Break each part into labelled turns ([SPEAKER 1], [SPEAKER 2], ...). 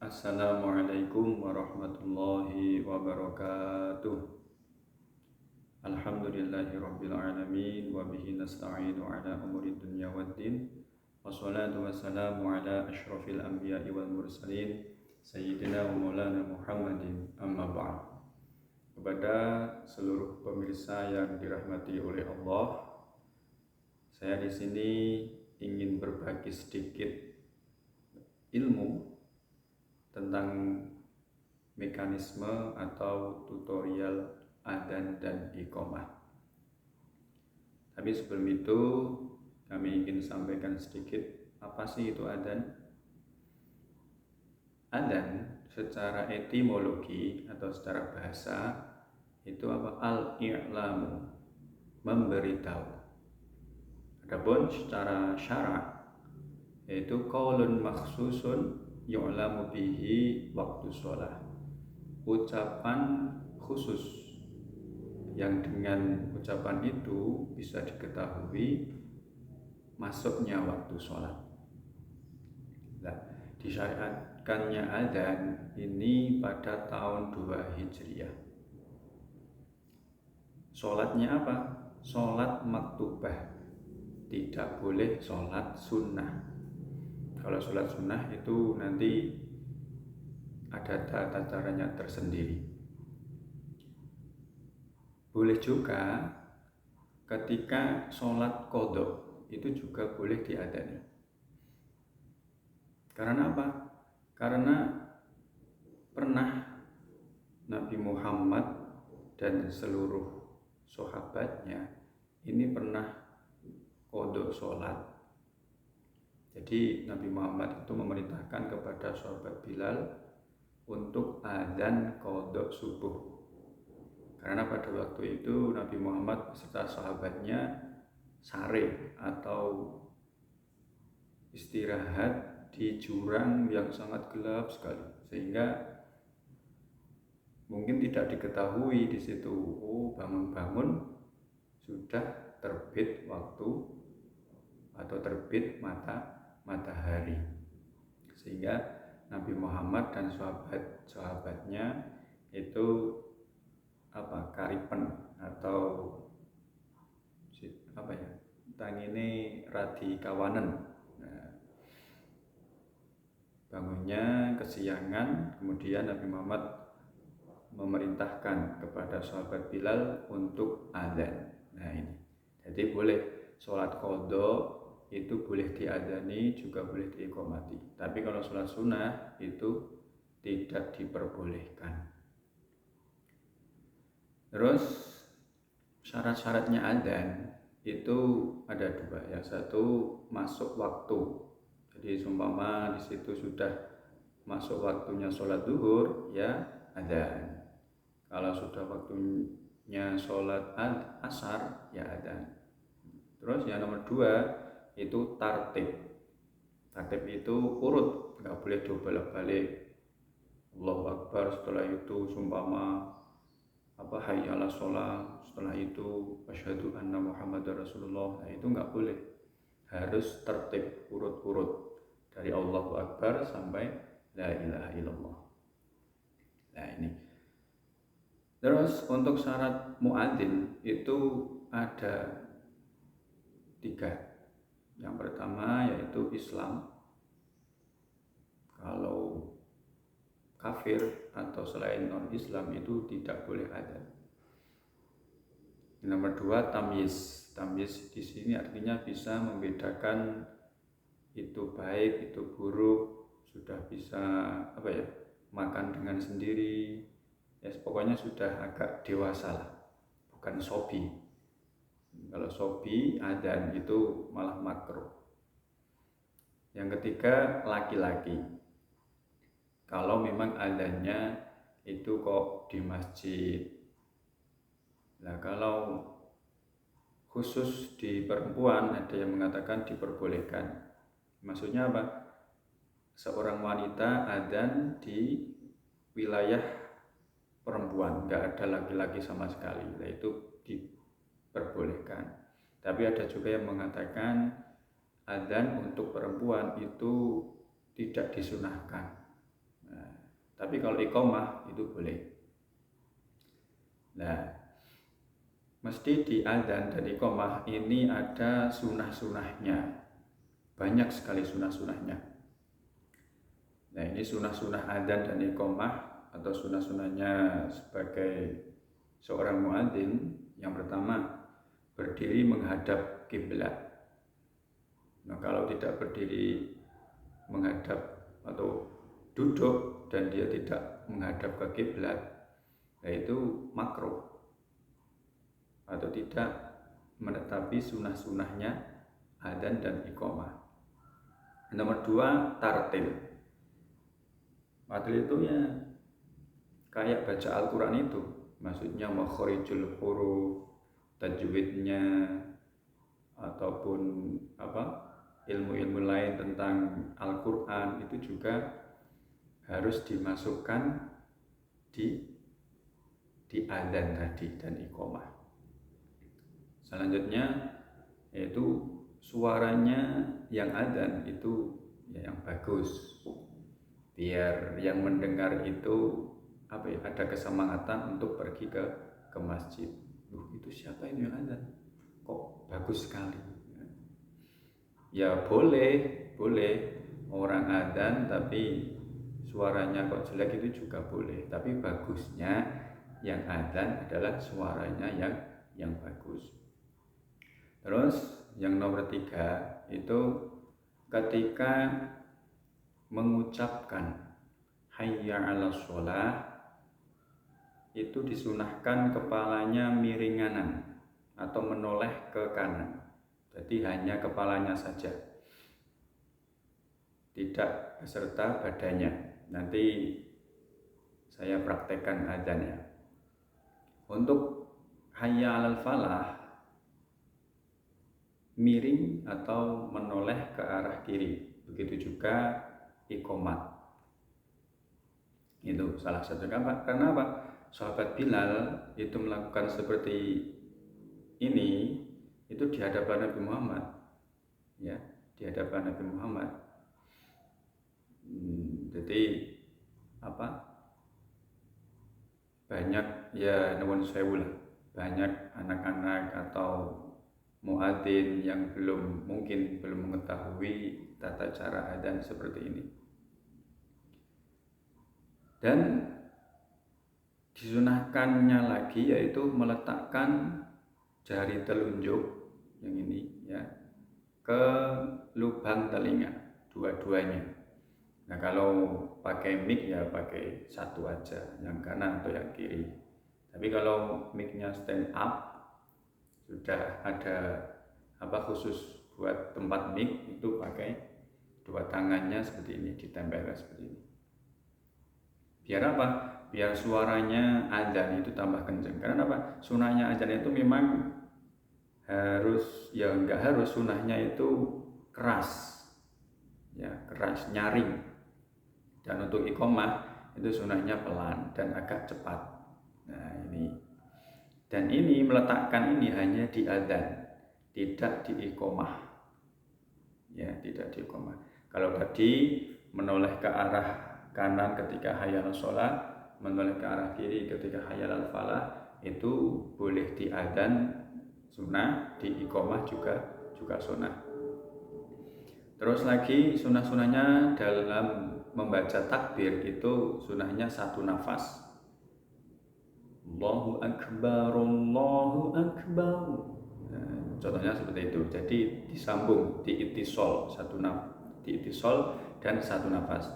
[SPEAKER 1] Assalamualaikum warahmatullahi wabarakatuh. Alhamdulillahirabbil alamin wa bihi nasta'inu ala umuri dunya waddin. Wassalatu wassalamu ala asyrafil anbiya'i wal mursalin sayyidina wa maulana Muhammadin amma ba'd. Kepada seluruh pemirsa yang dirahmati oleh Allah, saya di sini ingin berbagi sedikit ilmu tentang mekanisme atau tutorial adzan dan iqamah. Tapi sebelum itu kami ingin sampaikan sedikit apa sih itu adzan. Adzan secara etimologi atau secara bahasa itu apa? Al-i'lamu, memberitahu. Adapun secara syarak yaitu qaulun makhsusun yu'lamu bihi waktu sholat, ucapan khusus yang dengan ucapan itu bisa diketahui masuknya waktu sholat. Nah, disyariatkannya adzan ini pada tahun 2 Hijriah. Sholatnya apa? Sholat maktubah, tidak boleh sholat sunnah. Kalau sholat sunnah itu nanti ada tata caranya tersendiri. Boleh juga ketika sholat qadha itu juga boleh diadzani. Karena apa? Karena pernah Nabi Muhammad dan seluruh sahabatnya ini pernah qadha sholat. Jadi Nabi Muhammad itu memerintahkan kepada sahabat Bilal untuk adzan qadha subuh. Karena pada waktu itu Nabi Muhammad beserta sahabatnya sare atau istirahat di jurang yang sangat gelap sekali, sehingga mungkin tidak diketahui di situ. Bangun-bangun sudah terbit waktu atau terbit matahari, sehingga Nabi Muhammad dan sahabat-sahabatnya itu karipen atau tangine radi kawanen. Bangunnya kesiangan, kemudian Nabi Muhammad memerintahkan kepada sahabat Bilal untuk adzan. Nah ini, jadi boleh sholat qadha itu boleh diadzani, juga boleh diiqamati. Tapi kalau sholat sunnah itu tidak diperbolehkan. Terus syarat-syaratnya adzan itu ada 2. Yang satu masuk waktu. Jadi seumpama di situ sudah masuk waktunya sholat zuhur, ya adzan. Kalau sudah waktunya sholat asar, ya adzan. Terus yang nomor 2 itu tartib. Tartib itu urut, nggak boleh dibolak-balik. Allahu Akbar, setelah itu sumpama hayya 'alas shalah, setelah itu asyhadu anna Muhammadar Rasulullah. Nah, itu nggak boleh. Harus tertib, urut-urut dari Allahu Akbar sampai la ilaha illallah. Nah, ini. Terus untuk syarat muadzin itu ada 3. Yang pertama yaitu Islam. Kalau kafir atau selain non-Islam itu tidak boleh adzan. Nomor 2 tamyiz. Tamyiz di sini artinya bisa membedakan itu baik, itu buruk, sudah bisa makan dengan sendiri. Ya pokoknya sudah agak dewasa lah, bukan sobi. Kalau sobi adzan itu malah makruh. Yang ketiga laki-laki. Kalau memang adzannya itu kok di masjid. Nah, kalau khusus di perempuan ada yang mengatakan diperbolehkan. Maksudnya apa? Seorang wanita adzan di wilayah perempuan, nggak ada laki-laki sama sekali. Nah, itu diperbolehkan. Tapi ada juga yang mengatakan adzan untuk perempuan itu tidak disunahkan. Nah, tapi kalau iqamah itu boleh. Nah, mesti di adzan dan iqamah ini ada sunah-sunahnya. Banyak sekali sunah-sunahnya. Nah, ini sunah-sunah adzan dan iqamah atau sunah-sunahnya sebagai seorang muadzin. Yang pertama, berdiri menghadap kiblat. Nah, kalau tidak berdiri menghadap atau duduk dan dia tidak menghadap ke kiblat, yaitu makruh atau tidak menetapi sunah-sunahnya adzan dan iqamah. Nomor 2, tartil. Tartil itu ya kayak baca Al-Quran itu, maksudnya makhorijul huruf, tajwidnya, ataupun ilmu-ilmu lain tentang Al-Quran itu juga harus dimasukkan di adzan tadi dan iqamah. Selanjutnya yaitu suaranya yang adzan itu ya yang bagus, biar yang mendengar itu ada kesemangatan untuk pergi ke masjid. Itu siapa ini yang adzan? Kok bagus sekali? Ya boleh orang adzan tapi suaranya kok jelek itu juga boleh. Tapi bagusnya yang adzan adalah suaranya yang bagus. Terus yang nomor 3 itu ketika mengucapkan hayya 'alas sholah itu disunahkan kepalanya miring kanan atau menoleh ke kanan. Jadi hanya kepalanya saja, tidak beserta badannya. Nanti saya praktekkan adzannya. Untuk hayya 'alal falah miring atau menoleh ke arah kiri. Begitu juga iqamat. Itu salah satu. Karena apa? Sahabat Bilal itu melakukan seperti ini itu di hadapan Nabi Muhammad, ya, di hadapan Nabi Muhammad. Jadi banyak ya nuwun sewu lah, banyak anak-anak atau muadzin yang mungkin belum mengetahui tata cara adzan seperti ini. Dan disunahkannya lagi yaitu meletakkan jari telunjuk yang ini ya ke lubang telinga dua-duanya. Nah, kalau pakai mic ya pakai satu aja, yang kanan atau yang kiri. Tapi kalau micnya stand up sudah ada khusus buat tempat mic, itu pakai dua tangannya seperti ini, ditempelkan seperti ini. Biar apa? Biar suaranya adzan itu tambah kencang. Karena apa? Sunahnya adzan itu memang harus, ya enggak harus, sunahnya itu keras, ya keras, nyaring. Dan untuk iqamah itu sunahnya pelan dan agak cepat. Nah ini, dan ini meletakkan ini hanya di adzan, tidak di iqamah, ya tidak di iqamah. Kalau tadi menoleh ke arah kanan ketika hayya 'alas shalah, menoleh ke arah kiri ketika hayya 'alal falah, itu boleh di adzan sunnah, di iqamah juga sunnah. Terus lagi sunnah-sunnahnya dalam membaca takbir itu sunnahnya satu nafas. Allahu Akbar, Allahu Akbar. Nah, contohnya seperti itu. Jadi disambung, diitisol diitisol dan satu nafas.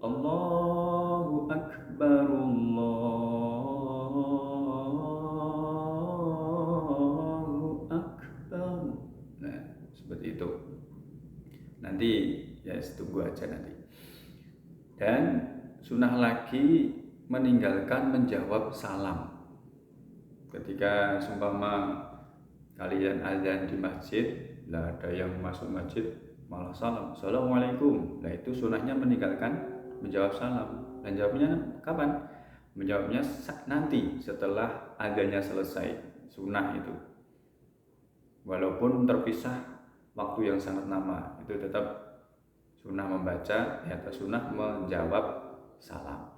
[SPEAKER 1] Allahu Akbar, Allahu Akbar. Nah, seperti itu. Nanti ya tunggu aja nanti. Dan sunnah lagi meninggalkan menjawab salam. Ketika seumpama kalian azan di masjid, lah ada yang masuk masjid malah salam, assalamualaikum. Nah itu sunnahnya meninggalkan menjawab salam. Dan jawabnya kapan? Menjawabnya nanti setelah azannya selesai, sunnah itu. Walaupun terpisah waktu yang sangat lama, itu tetap sunnah membaca atau sunnah menjawab salam.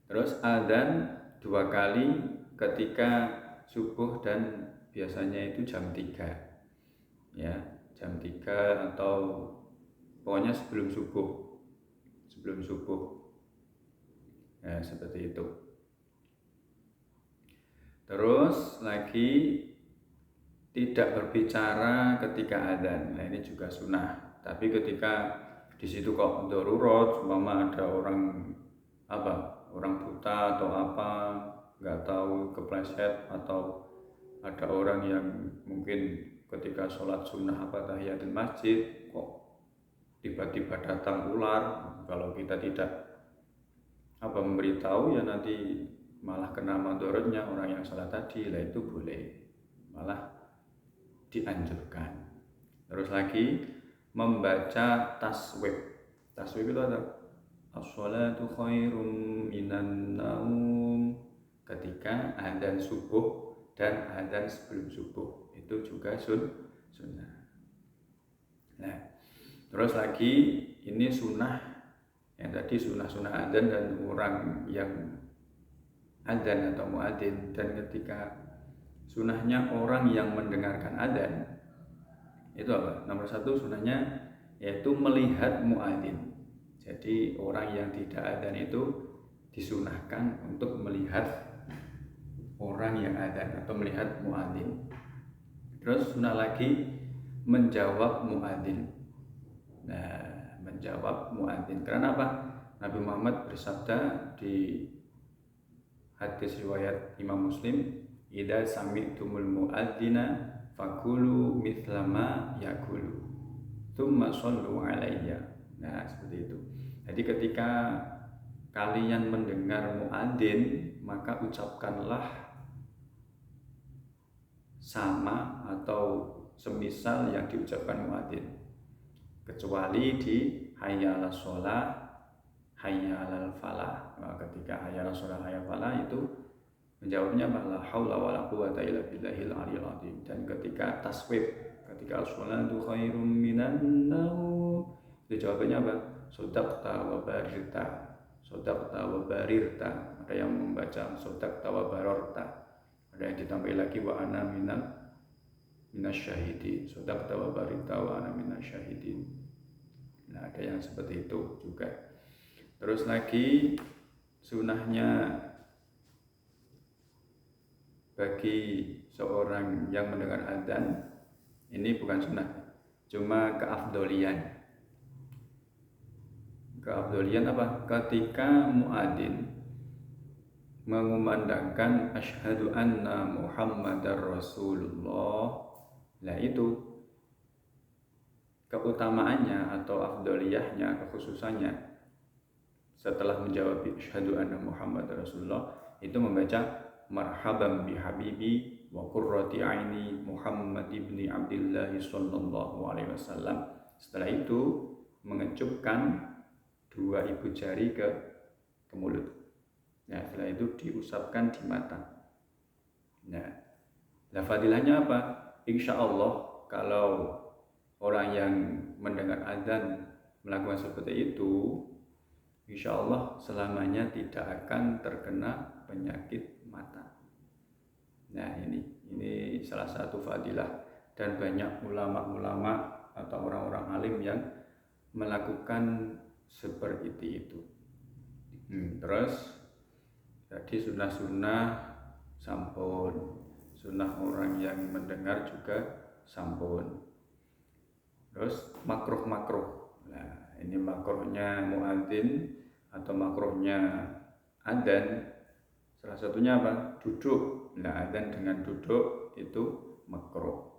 [SPEAKER 1] Terus adzan 2 kali ketika subuh dan biasanya itu jam 3. Ya, jam 3 atau pokoknya sebelum subuh. Ya, seperti itu. Terus lagi tidak berbicara ketika adzan. Nah, ini juga sunnah. Tapi ketika di situ kok darurat, umpama ada orang buta atau apa, nggak tahu kepleset, atau ada orang yang mungkin ketika sholat sunnah tahiyatul masjid kok tiba-tiba datang ular, kalau kita tidak memberitahu ya nanti malah kena madorotnya orang yang sholat tadi, lah itu boleh, malah dianjurkan. Terus lagi membaca taswib. Taswib itu ada as-sholatu khairum minan naum ketika adzan subuh dan adzan sebelum subuh, itu juga sunnah. Nah, terus lagi ini sunnah yang tadi sunnah adzan dan orang yang adzan atau muadzin, dan ketika sunnahnya orang yang mendengarkan adzan itu apa? Nomor 1 sunnahnya yaitu melihat muadzin. Jadi orang yang tidak adzan itu disunahkan untuk melihat orang yang adzan atau melihat muadzin. Terus sunnah lagi menjawab muadzin. Nah, menjawab muadzin. Karena apa? Nabi Muhammad bersabda di hadis riwayat Imam Muslim, "Idza sami'tumul muadzina fakulu mithlama yakulu, tsumma shollu alayya." Nah, seperti itu. Jadi ketika kalian mendengar muadzin, maka ucapkanlah sama atau semisal yang diucapkan muadzin, kecuali di hayya 'alas shalah, hayya 'alal falah. Nah, ketika hayya 'alas shalah, hayya 'alal falah itu menjawabnya la haula wala quwata illa billahil aliyil azim. Dan ketika taswib, ketika as-sholatu khairum minan naum, itu jawabannya apa? Shadaqta wa barirta. Shadaqta wa barirta. Ada yang membaca shadaqta wa bararta. Ada yang ditambah lagi wa ana minasyahidin. Shadaqta wa barirta wa ana minasyahidin. Nah, ada yang seperti itu juga. Terus lagi sunahnya bagi seorang yang mendengar adzan, ini bukan sunnah, cuma keafdolian. Keafdolian apa? Ketika muadzin mengumandangkan asyhadu anna Muhammadar Rasulullah, nah itu keutamaannya atau afdoliyahnya, kekhususannya setelah menjawab asyhadu anna Muhammadar Rasulullah itu membaca marhaban bihabibi wa qurrati aini Muhammad ibni Abdillah sallallahu alaihi wasallam. Setelah itu mengecupkan 2 ibu jari ke mulut. Nah, setelah itu diusapkan di mata. Nah, fadilahnya apa? Insya Allah kalau orang yang mendengar adzan melakukan seperti itu, insya Allah selamanya tidak akan terkena penyakit mata. Nah, ini salah satu fadilah, dan banyak ulama-ulama atau orang-orang alim yang melakukan seperti itu. Terus jadi sunnah-sunnah sampun, sunnah orang yang mendengar juga sampun. Terus makruh. Nah, ini makruhnya muadzin atau makruhnya adzan. Salah satunya apa? Duduk. Nah, adzan dengan duduk itu makruh.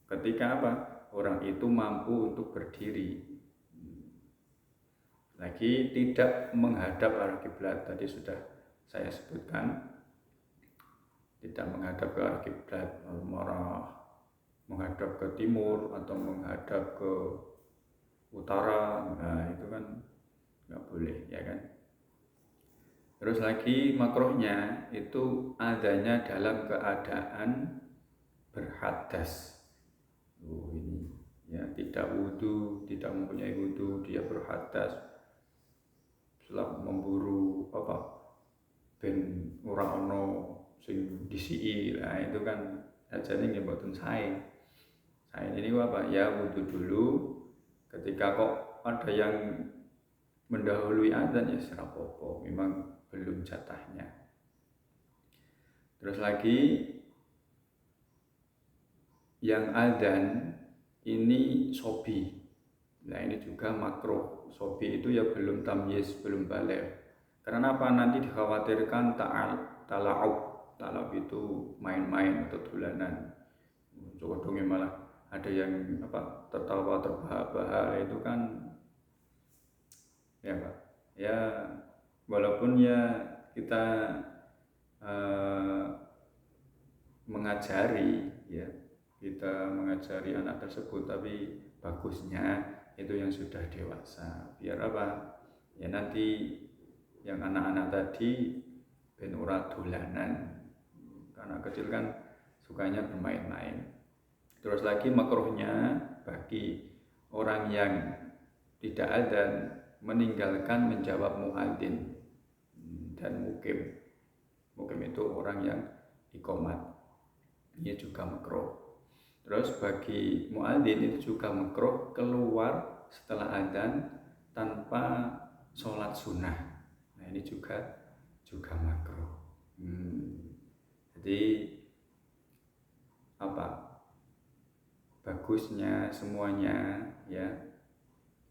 [SPEAKER 1] Ketika apa? Orang itu mampu untuk berdiri. Lagi tidak menghadap arah kiblat. Tadi sudah saya sebutkan. Tidak menghadap ke arah kiblat, menghadap ke timur atau menghadap ke utara. Nah, itu kan nggak boleh, ya kan? Terus lagi makruhnya itu adanya dalam keadaan berhadas. Ini ya, tidak wudhu, tidak mempunyai wudhu, dia berhadas. memburu ben ora ana sing disiki. Nah itu kan sajane nggih mboten sae. Sae ini apa? Ya wudu dulu. Ketika kok ada yang mendahului azan ya ora apa-apa, memang belum jatahnya. Terus lagi yang azan ini sobi. Nah ini juga makruh. Sobi itu ya belum tamyiz, belum balik. Karena apa? Nanti dikhawatirkan tala'ub. Tala'ub itu main-main atau dolanan. Jodohnya malah ada yang tertawa terbahak-bahak, itu kan ya Pak. Ya walaupun ya kita mengajari ya, kita mengajari anak tersebut, tapi bagusnya itu yang sudah dewasa. Biar apa? Ya nanti yang anak-anak tadi ben ora dolanan. Karena kecil kan sukanya bermain-main. Terus lagi makruhnya bagi orang yang tidak adzan meninggalkan menjawab muadzin dan mukim. Mukim itu orang yang iqomat. Ini juga makruh. Terus bagi muadzin itu juga makruh keluar setelah adzan tanpa sholat sunnah. Nah ini juga makruh. Jadi bagusnya semuanya ya,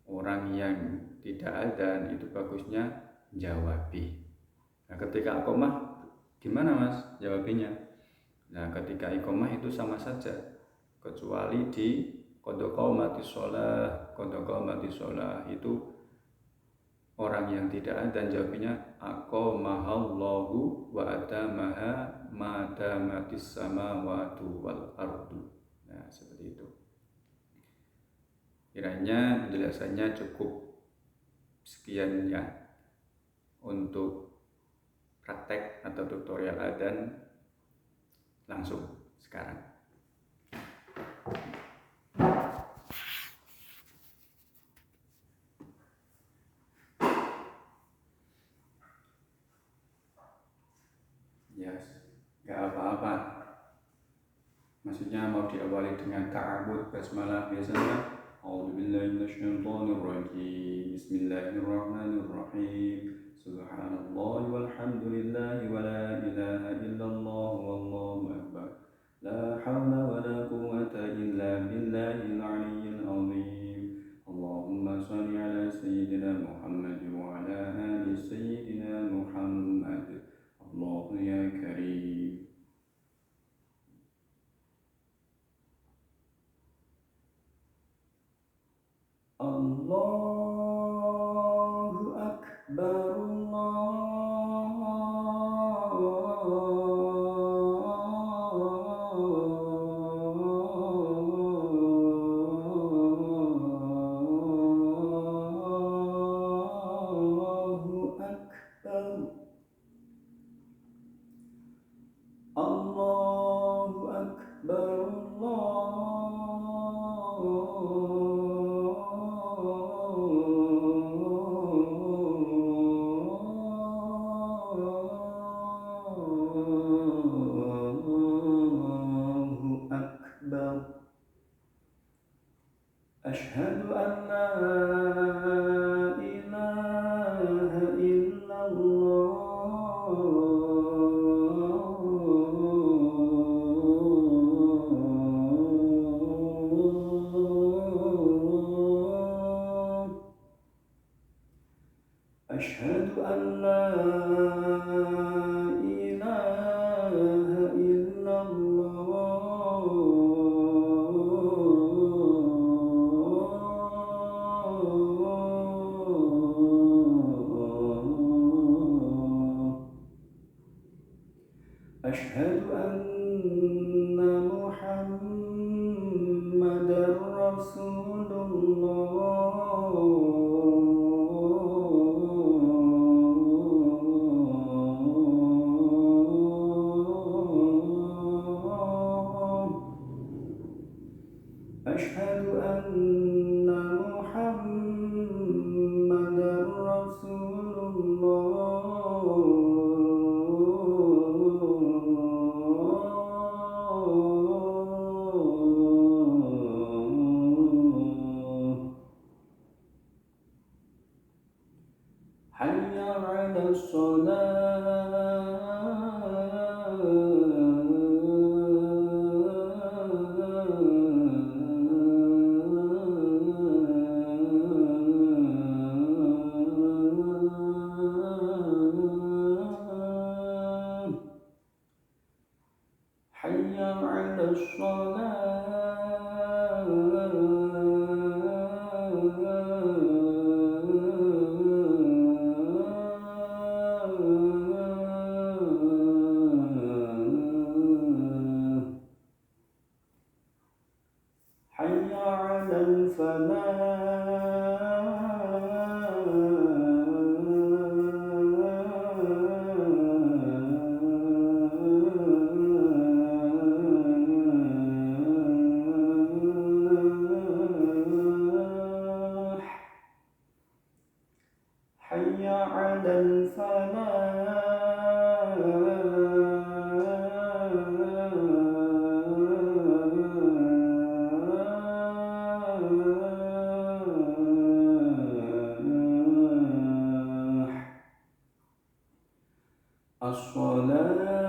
[SPEAKER 1] orang yang tidak adzan itu bagusnya jawabi. Nah ketika iqomah gimana Mas jawabinya? Nah ketika iqomah itu sama saja, kecuali di qad qamatis shalah itu orang yang tidak adzan jawabnya aqamahallahu wa atamaha ma damatis samawati wal ardu. Nah seperti itu. Kiranya penjelasannya cukup sekian ya untuk praktek atau tutorial adzan. Langsung sekarang. Yes, gak apa-apa. Maksudnya mau diawali dengan ta'awud basmalah biasanya. A'udzubillahi minasyaitonirrajim. Bismillahirrahmanirrahim. Subhanallah walhamdulillah wa la ilaha illallah wallahu akbar. La hawla wa la quwwata illa billahil aliyyil azim. Allahumma shalli ala sayyidina Muhammad wa ala ali sayyidina Muhammad. Allah ya karim. Allahu akbar. Allahu akbar. أشهد أن لا إله إلا الله. أشهد أن لا إله إلا الله. أشهد أن محمدًا رسول الله. أشهد أن محمدًا رسول على الفلاح الصلاة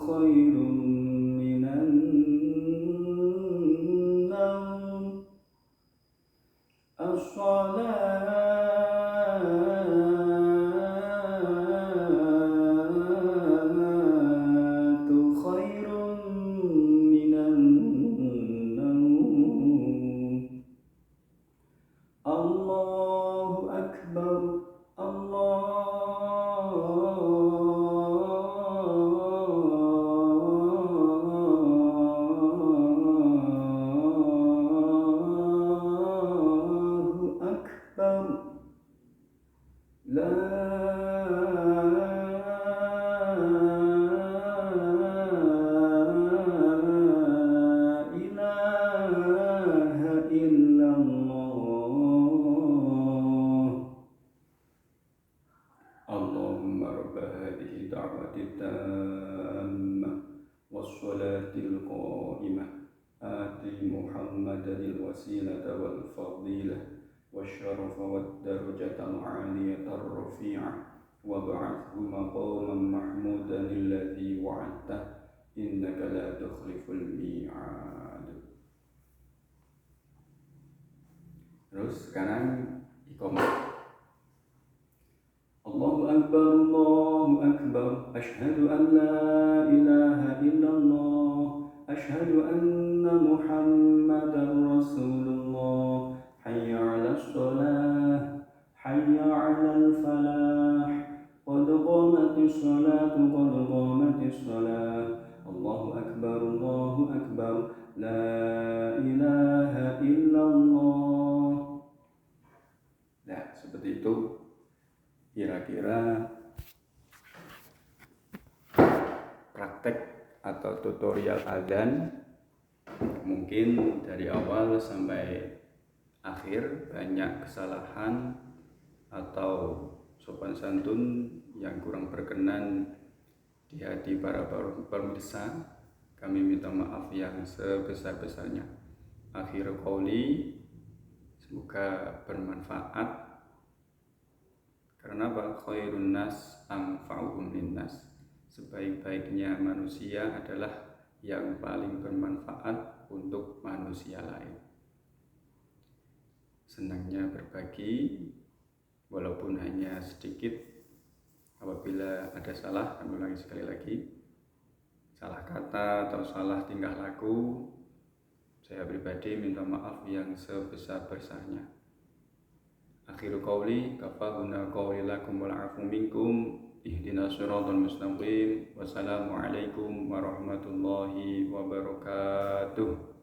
[SPEAKER 1] خير من النوم الصلاة خير من النوم الله أكبر الله أكبر لا إله إلا الله اللهم رب هذه الدعوة التامة والصلاة القائمة آت محمدا الوسيلة والفضيلة والشرف والدرجة العالية الرفيعة وابعثه مقاما محمودا الذي وعدته إنك لا تخلف الميعاد. Terus sekarang iqamah. Allahu Akbar, Allahu Akbar, Ashhadu an la ilaha illallah, Ashhadu anna Muhammadan Rasulullah, Hayya ala sholah, Hayya ala falah, Qad qamatis salatu, Qad qamatis salah, Allahu Akbar, La ilaha illallah. Nah, seperti itu kira-kira praktek atau tutorial adzan. Mungkin dari awal sampai akhir banyak kesalahan atau sopan santun yang kurang berkenan di hati para pemirsa. Kami minta maaf yang sebesar-besarnya. Akhir qauli, semoga bermanfaat. Karena khairun nas anfa'uhum linnas. Sebaik-baiknya manusia adalah yang paling bermanfaat untuk manusia lain. Senangnya berbagi, walaupun hanya sedikit. Apabila ada salah, kami ulangi sekali lagi, salah kata atau salah tingkah laku, saya pribadi minta maaf yang sebesar-besarnya. Akhiru qawli kafahuna qawli lakum wal afu minkum ihdinas siratal mustaqim. Wassalamualaikum warahmatullahi wabarakatuh.